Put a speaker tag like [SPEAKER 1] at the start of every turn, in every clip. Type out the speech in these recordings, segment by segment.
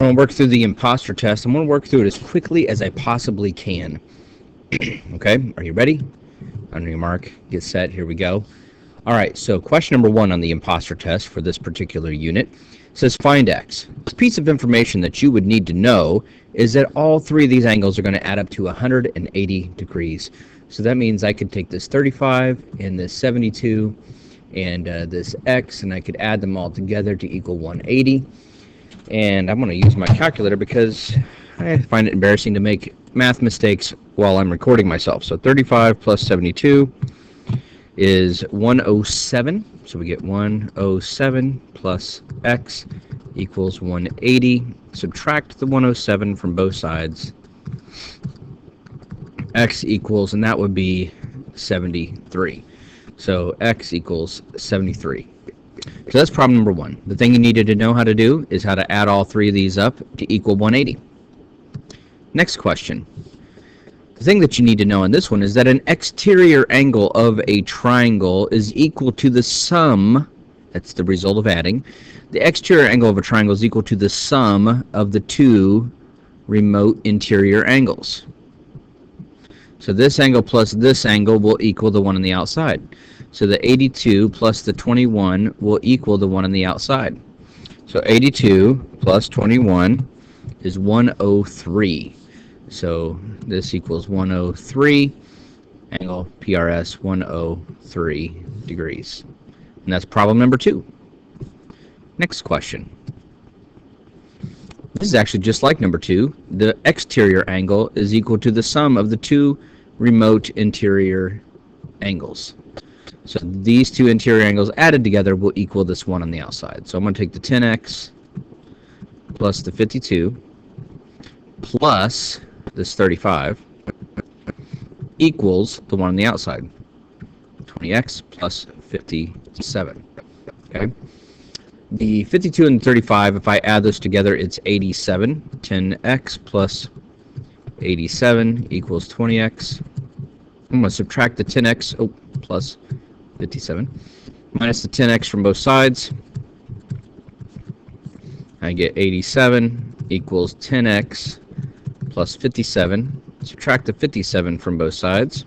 [SPEAKER 1] I'm going to work through the imposter test. I'm going to work through it as quickly as I possibly can. Okay, are you ready? On your mark, get set, here we go. All right, so question number 1 on the imposter test for this particular unit says find x. This piece of information that you would need to know is that all 3 of these angles are going to add up to 180 degrees. So that means I could take this 35 and this 72 and this x, and I could add them all together to equal 180. And I'm going to use my calculator because I find it embarrassing to make math mistakes while I'm recording myself. So 35 plus 72 is 107. So we get 107 plus x equals 180. Subtract the 107 from both sides. X equals, and that would be 73. So x equals 73. So that's problem number 1. The thing you needed to know how to do is how to add all 3 of these up to equal 180. Next question. The thing that you need to know on this one is that an exterior angle of a triangle is equal to the sum, that's the result of adding, the exterior angle of a triangle is equal to the sum of the 2 remote interior angles. So this angle plus this angle will equal the one on the outside. So the 82 plus the 21 will equal the one on the outside. So 82 plus 21 is 103. So this equals 103, angle PRS 103 degrees. And that's problem number 2. Next question. This is actually just like number 2. The exterior angle is equal to the sum of the 2 remote interior angles. So these 2 interior angles added together will equal this one on the outside. So I'm going to take the 10x plus the 52 plus this 35 equals the one on the outside, 20x plus 57. Okay. The 52 and 35, if I add those together, it's 87. 10x plus 87 equals 20x. I'm going to subtract the 10x plus 57 minus the 10x from both sides. I get 87 equals 10x plus 57. Subtract the 57 from both sides.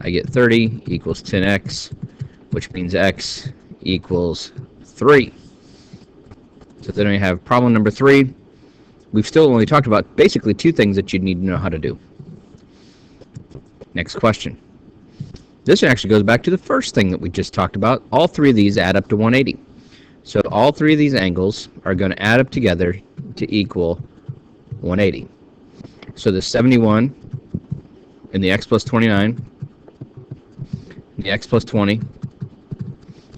[SPEAKER 1] I get 30 equals 10x, which means x equals 3. So then we have problem number 3. We've still only talked about basically 2 things that you'd need to know how to do. Next question. This actually goes back to the first thing that we just talked about. All 3 of these add up to 180. So all 3 of these angles are going to add up together to equal 180. So the 71 and the x plus 29, and the x plus 20,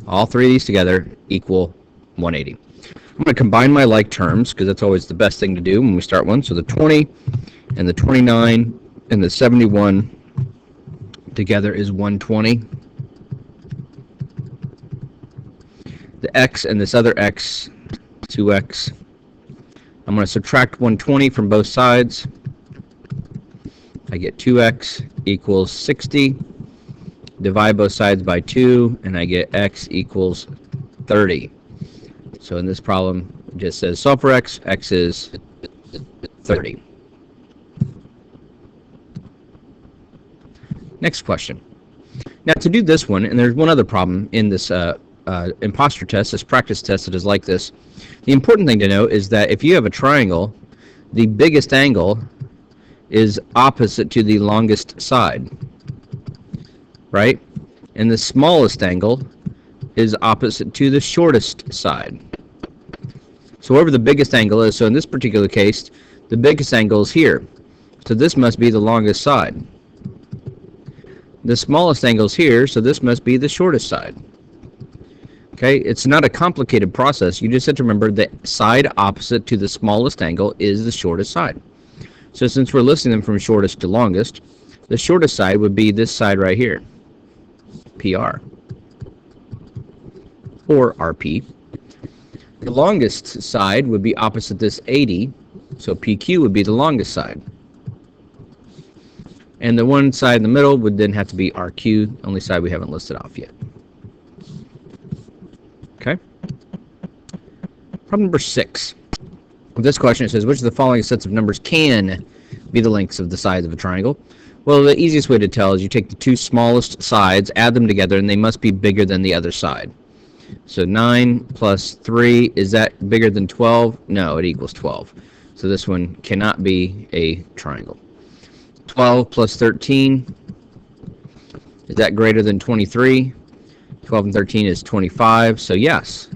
[SPEAKER 1] all 3 of these together equal 180. I'm going to combine my like terms because that's always the best thing to do when we start one. So the 20 and the 29 and the 71 together is 120. The x and this other x, 2x. I'm going to subtract 120 from both sides. I get 2x equals 60. Divide both sides by 2, and I get x equals 30. So in this problem, it just says solve for x. X is 30. Next question. Now to do this one, and there's one other problem in this imposter test, this practice test that is like this. The important thing to know is that if you have a triangle, the biggest angle is opposite to the longest side, right? And the smallest angle is opposite to the shortest side. So wherever the biggest angle is, so in this particular case, the biggest angle is here. So this must be the longest side. The smallest angle is here, so this must be the shortest side. Okay, it's not a complicated process. You just have to remember the side opposite to the smallest angle is the shortest side. So since we're listing them from shortest to longest, the shortest side would be this side right here, PR, or RP. The longest side would be opposite this 80, so PQ would be the longest side. And the one side in the middle would then have to be RQ, only side we haven't listed off yet. Okay. Problem number 6. This question, it says, which of the following sets of numbers can be the lengths of the sides of a triangle? Well, the easiest way to tell is you take the two smallest sides, add them together, and they must be bigger than the other side. So 9 plus 3, is that bigger than 12? No, it equals 12. So this one cannot be a triangle. 12 plus 13, is that greater than 23? 12 and 13 is 25, so yes,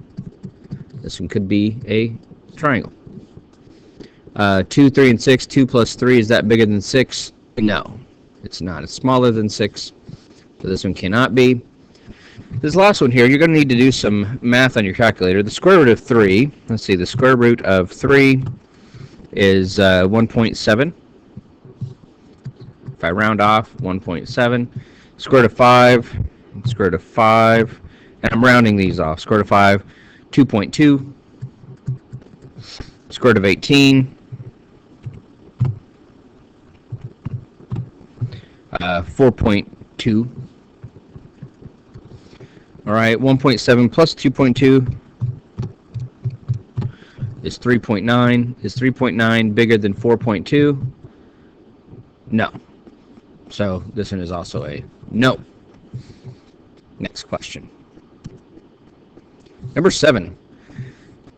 [SPEAKER 1] this one could be a triangle. 2, 3, and 6, 2 plus 3, is that bigger than 6? No, it's not. It's smaller than 6, so this one cannot be. This last one here, you're going to need to do some math on your calculator. The square root of 3, let's see, the square root of 3 is 1.7. If I round off, 1.7. Square root of 5, square root of 5, and I'm rounding these off. Square root of 5, 2.2. Square root of 18, 4.2. All right, 1.7 plus 2.2 is 3.9. Is 3.9 bigger than 4.2? No. So this one is also a no. Next question. Number 7.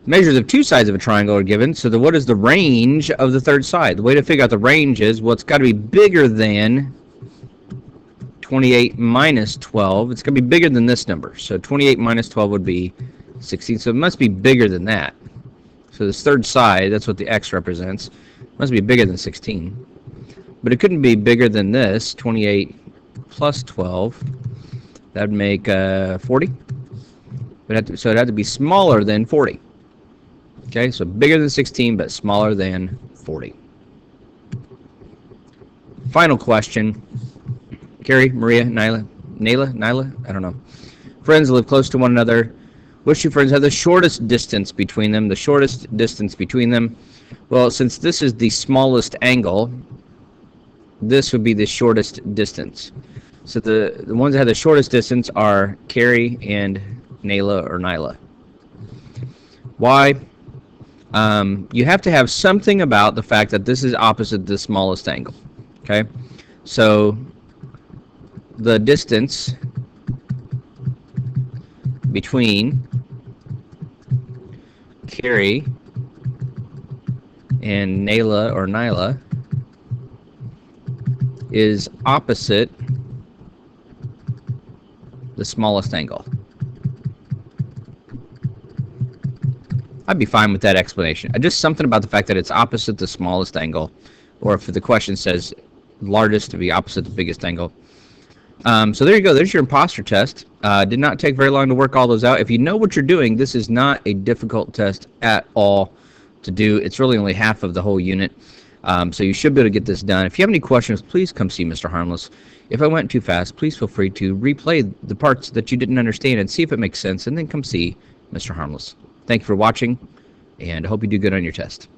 [SPEAKER 1] Measures of two sides of a triangle are given, so what is the range of the third side? The way to figure out the range is, well, it's got to be bigger than 28 minus 12. It's going to be bigger than this number. So 28 minus 12 would be 16. So it must be bigger than that. So this third side, that's what the x represents, must be bigger than 16. But it couldn't be bigger than this, 28 plus 12. That would make 40. So it had to be smaller than 40. Okay, so bigger than 16, but smaller than 40. Final question. Carrie, Maria, Nyla, I don't know. Friends live close to one another. Which two friends have the shortest distance between them? The shortest distance between them. Well, since this is the smallest angle, this would be the shortest distance. So the ones that have the shortest distance are Carrie and Nayla or Nyla. Why? You have to have something about the fact that this is opposite the smallest angle. Okay, so the distance between Carrie and Nayla or Nyla is opposite the smallest angle. I'd be fine with that explanation. Just something about the fact that it's opposite the smallest angle, or if the question says largest to be opposite the biggest angle. So there you go. There's your imposter test. Did not take very long to work all those out. If you know what you're doing, this is not a difficult test at all to do. It's really only half of the whole unit. So you should be able to get this done. If you have any questions, please come see Mr. Harmless. If I went too fast, please feel free to replay the parts that you didn't understand and see if it makes sense, and then come see Mr. Harmless. Thank you for watching, and I hope you do good on your test.